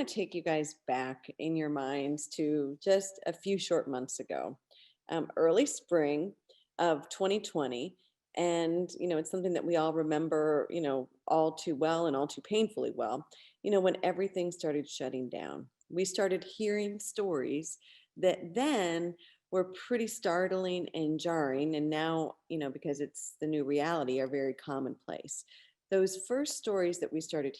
want to take you guys back in your minds to just a few short months ago, early spring of 2020. And, it's something that we all remember, all too well and all too painfully well, when everything started shutting down. We started hearing stories that then were pretty startling and jarring. And now, because it's the new reality, are very commonplace. Those first stories that we started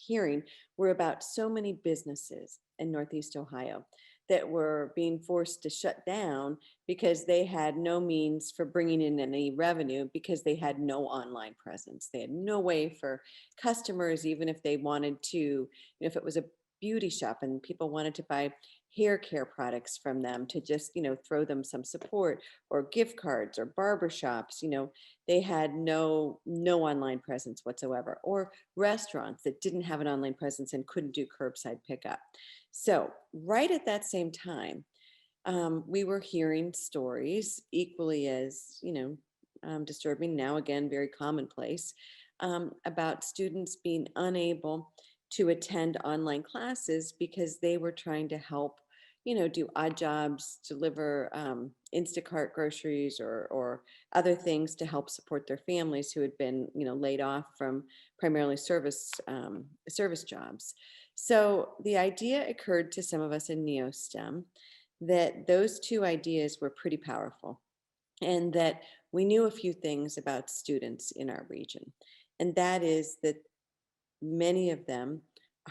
hearing were about so many businesses in Northeast Ohio that were being forced to shut down because they had no means for bringing in any revenue because they had no online presence. They had no way for customers, even if they wanted to, if it was a beauty shop and people wanted to buy hair care products from them, to just, throw them some support, or gift cards, or barber shops, they had no online presence whatsoever, or restaurants that didn't have an online presence and couldn't do curbside pickup. So right at that same time, we were hearing stories equally as, disturbing, now again, very commonplace, about students being unable to attend online classes because they were trying to help, do odd jobs, deliver Instacart groceries, or other things to help support their families who had been, laid off from primarily service jobs. So the idea occurred to some of us in NeoSTEM that those two ideas were pretty powerful, and that we knew a few things about students in our region. And that is that many of them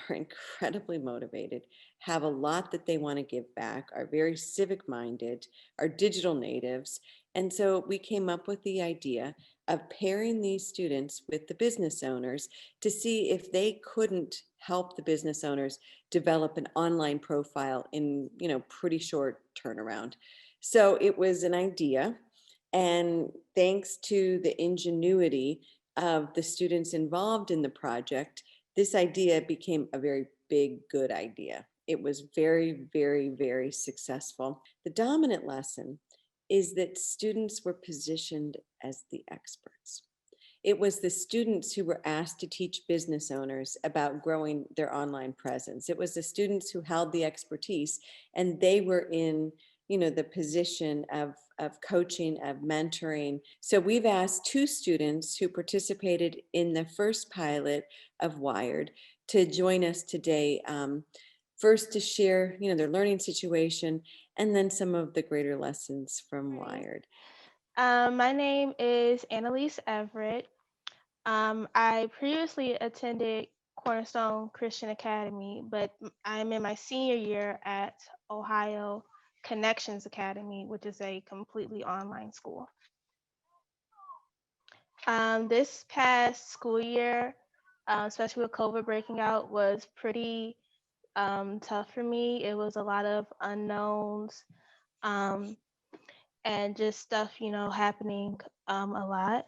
are incredibly motivated, have a lot that they want to give back, are very civic minded, are digital natives. And so we came up with the idea of pairing these students with the business owners to see if they couldn't help the business owners develop an online profile in, pretty short turnaround. So it was an idea. And thanks to the ingenuity of the students involved in the project, this idea became a very big, good idea. It was very, very, very successful. The dominant lesson is that students were positioned as the experts. It was the students who were asked to teach business owners about growing their online presence. It was the students who held the expertise, and they were in, the position of coaching, of mentoring. So we've asked two students who participated in the first pilot of Wired to join us today. First to share, their learning situation, and then some of the greater lessons from Right. Wired. My name is Annalise Everett. I previously attended Cornerstone Christian Academy, but I'm in my senior year at Ohio Connections Academy, which is a completely online school. This past school year, especially with COVID breaking out, was pretty tough for me. It was a lot of unknowns, um, and just stuff, happening a lot.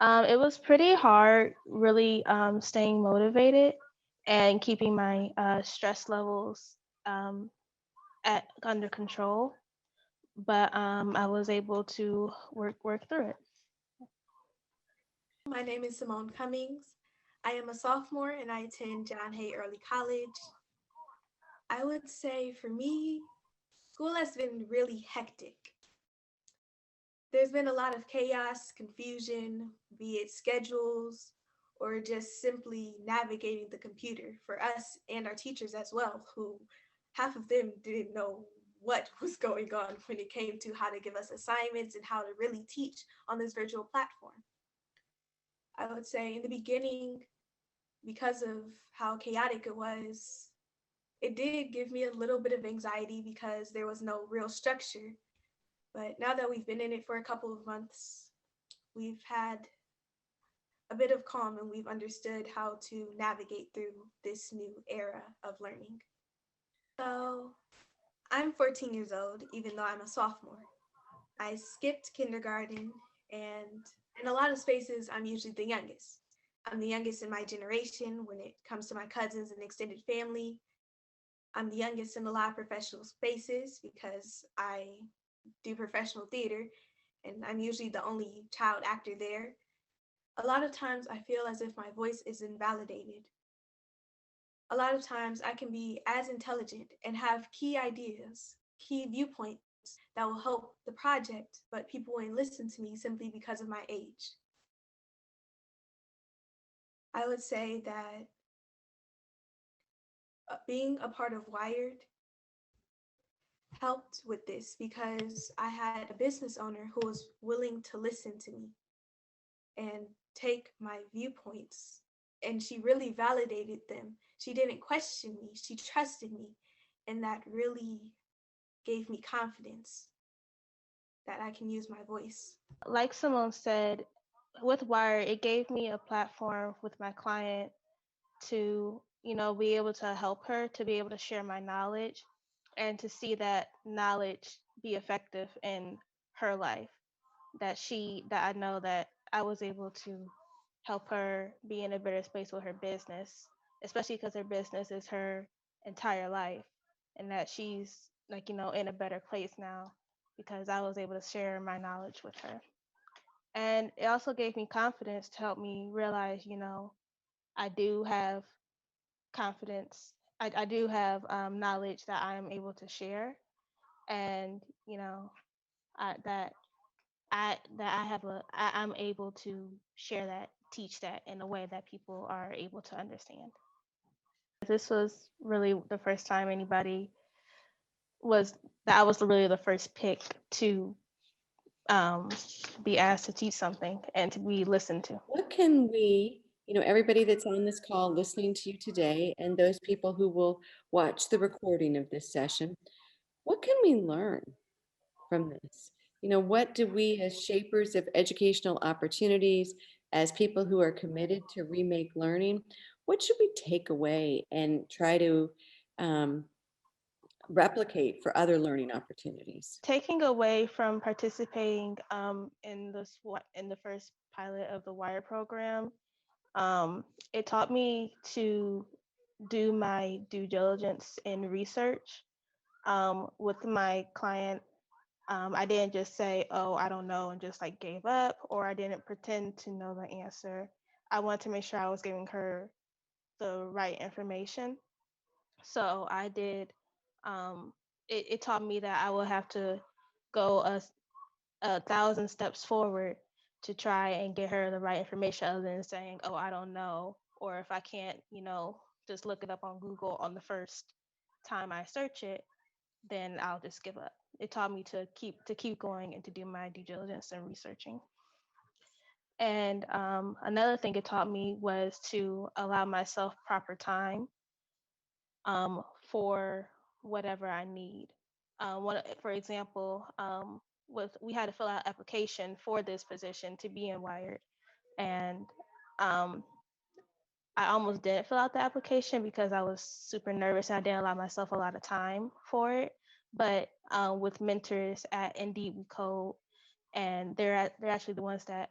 It was pretty hard, really staying motivated and keeping my stress levels um, at under control. But I was able to work through it. My name is Simone Cummings. I am a sophomore and I attend John Hay Early College. I would say for me, school has been really hectic. There's been a lot of chaos, confusion, be it schedules or just simply navigating the computer for us and our teachers as well, who half of them didn't know what was going on when it came to how to give us assignments and how to really teach on this virtual platform. I would say in the beginning, because of how chaotic it was, it did give me a little bit of anxiety because there was no real structure. But now that we've been in it for a couple of months, we've had a bit of calm and we've understood how to navigate through this new era of learning. So I'm 14 years old, even though I'm a sophomore. I skipped kindergarten, and in a lot of spaces, I'm usually the youngest. I'm the youngest in my generation when it comes to my cousins and extended family. I'm the youngest in a lot of professional spaces because I do professional theater and I'm usually the only child actor there. A lot of times I feel as if my voice is invalidated. A lot of times I can be as intelligent and have key ideas, key viewpoints that will help the project, but people won't listen to me simply because of my age. I would say that being a part of Wired helped with this because I had a business owner who was willing to listen to me and take my viewpoints. And she really validated them. She didn't question me, she trusted me. And that really gave me confidence that I can use my voice. Like Simone said, with Wire, it gave me a platform with my client to, be able to help her, to be able to share my knowledge and to see that knowledge be effective in her life. That I know that I was able to help her be in a better space with her business, especially because her business is her entire life, and that she's like, in a better place now because I was able to share my knowledge with her. And it also gave me confidence to help me realize, I do have confidence. I do have knowledge that I am able to share, and that I'm able to share that, teach that in a way that people are able to understand. This was really the first time anybody was that I was really the first pick to um, be asked to teach something and to be listened to. What can we, everybody that's on this call listening to you today, and those people who will watch the recording of this session, what can we learn from this? What do we, as shapers of educational opportunities, as people who are committed to remake learning, what should we take away and try to um, replicate for other learning opportunities? Taking away from participating in the first pilot of the Wire program, it taught me to do my due diligence in research. With my client, I didn't just say, "Oh, I don't know," and just like gave up, or I didn't pretend to know the answer. I wanted to make sure I was giving her the right information. So I did. Um, it taught me that I will have to go a thousand steps forward to try and get her the right information, other than saying, "Oh, I don't know," or if I can't, just look it up on Google on the first time I search it, then I'll just give up. It taught me to keep going and to do my due diligence and researching. And another thing it taught me was to allow myself proper time for whatever I need. For example, we had to fill out application for this position to be in Wired, and um, I almost didn't fill out the application because I was super nervous and I didn't allow myself a lot of time for it. But with mentors at Indeed We Code, and they're actually the ones that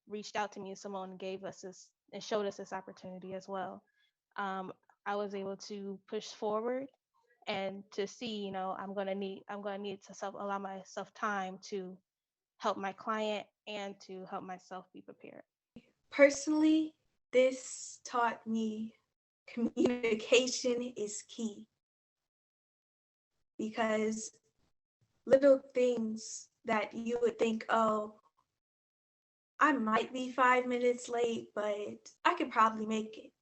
reached out to me, and Simone gave us this and showed us this opportunity as well. Um, I was able to push forward and to see, I'm gonna need to allow myself time to help my client and to help myself be prepared. Personally, this taught me communication is key because little things that you would think, oh, I might be 5 minutes late, but I could probably make it.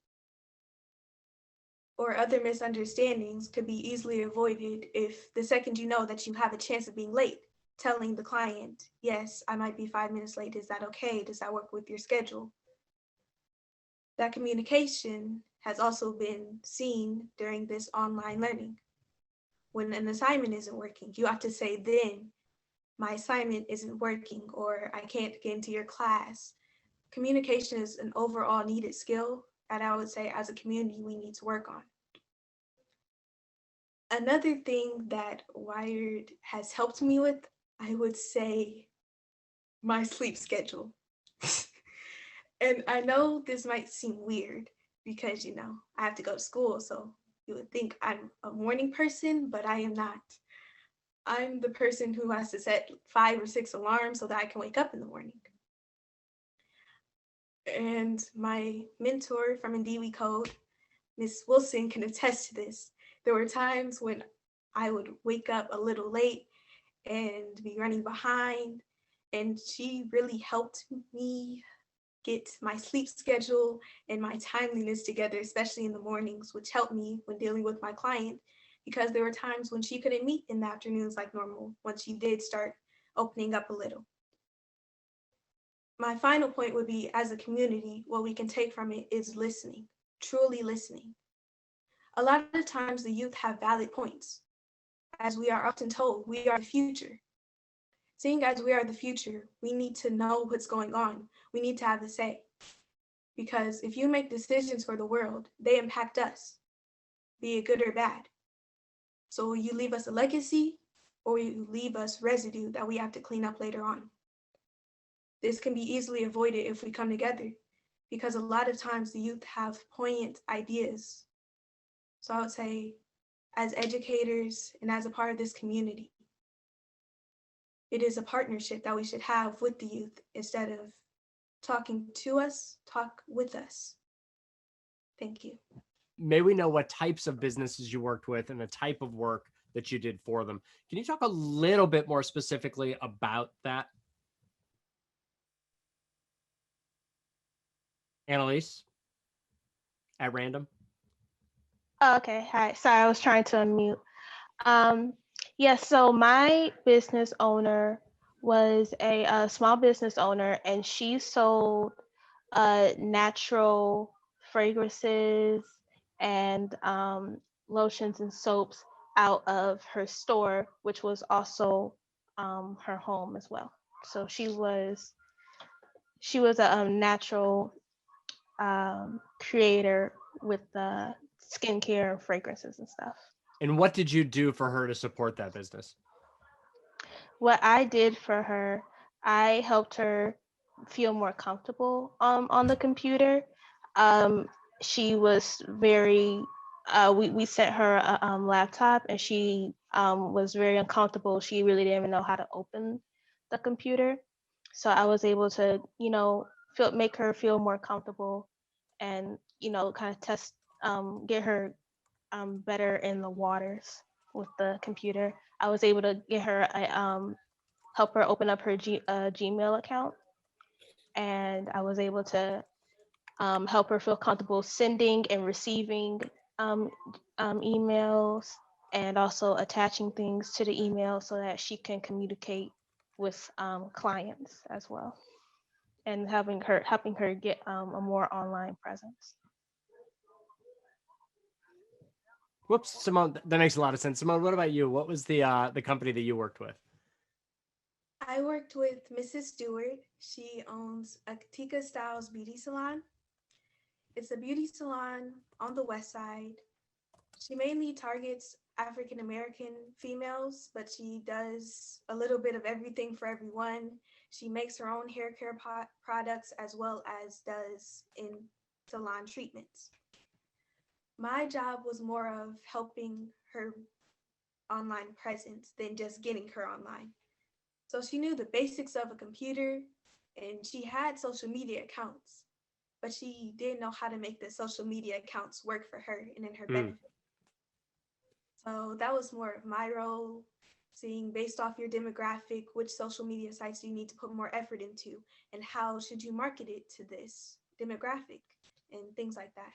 Or other misunderstandings could be easily avoided if the second you know that you have a chance of being late, telling the client, yes, I might be 5 minutes late. Is that okay? Does that work with your schedule? That communication has also been seen during this online learning. When an assignment isn't working, you have to say, then my assignment isn't working, or I can't get into your class. Communication is an overall needed skill that I would say as a community we need to work on. Another thing that Wired has helped me with, I would say my sleep schedule. And I know this might seem weird because, I have to go to school. So you would think I'm a morning person, but I am not. I'm the person who has to set 5 or 6 alarms so that I can wake up in the morning. And my mentor from Indeed We Code Miss Wilson can attest to this. There were times when I would wake up a little late and be running behind, and she really helped me get my sleep schedule and my timeliness together, especially in the mornings, which helped me when dealing with my client because there were times when she couldn't meet in the afternoons like normal once she did start opening up a little. My final point would be, as a community, what we can take from it is listening, truly listening. A lot of times the youth have valid points. As we are often told, we are the future. Seeing as we are the future, we need to know what's going on. We need to have a say. Because if you make decisions for the world, they impact us, be it good or bad. So will you leave us a legacy, or will you leave us residue that we have to clean up later on? This can be easily avoided if we come together, because a lot of times the youth have poignant ideas. So I would say, as educators and as a part of this community, it is a partnership that we should have with the youth instead of talking to us, talk with us. Thank you. May we know what types of businesses you worked with and the type of work that you did for them? Can you talk a little bit more specifically about that? Annalise, at random. Oh, okay. Hi. Sorry, I was trying to unmute. Yeah, so my business owner was a small business owner, and she sold natural fragrances and lotions and soaps out of her store, which was also her home as well. So she was a natural creator with skincare and fragrances and stuff. And what did you do for her to support that business? What I did for her, I helped her feel more comfortable on the computer. Um, she was very, we sent her a laptop, and she was very uncomfortable. She really didn't even know how to open the computer. So I was able to, make her feel more comfortable and, kind of get her better in the waters with the computer. I was able to get her help her open up her Gmail account, and I was able to help her feel comfortable sending and receiving emails, and also attaching things to the email so that she can communicate with clients as well, and helping her get a more online presence. Whoops, Simone, that makes a lot of sense. Simone, what about you? What was the company that you worked with? I worked with Mrs. Stewart. She owns a Katika Styles beauty salon. It's a beauty salon on the west side. She mainly targets African American females, but she does a little bit of everything for everyone. She makes her own hair care products as well as does in salon treatments. My job was more of helping her online presence than just getting her online. So she knew the basics of a computer, and she had social media accounts, but she didn't know how to make the social media accounts work for her and in her benefit. So that was more of my role, seeing based off your demographic, which social media sites do you need to put more effort into, and how should you market it to this demographic, and things like that.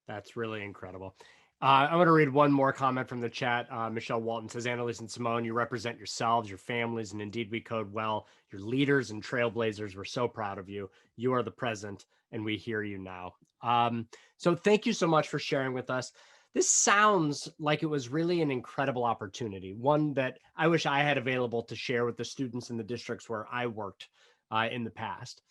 That's really incredible. I'm going to read one more comment from the chat. Michelle Walton says, Annalise and Simone, you represent yourselves, your families, and indeed we code well. Your leaders and trailblazers, we're so proud of you. You are the present, and we hear you now. So thank you so much for sharing with us. This sounds like it was really an incredible opportunity, one that I wish I had available to share with the students in the districts where I worked in the past.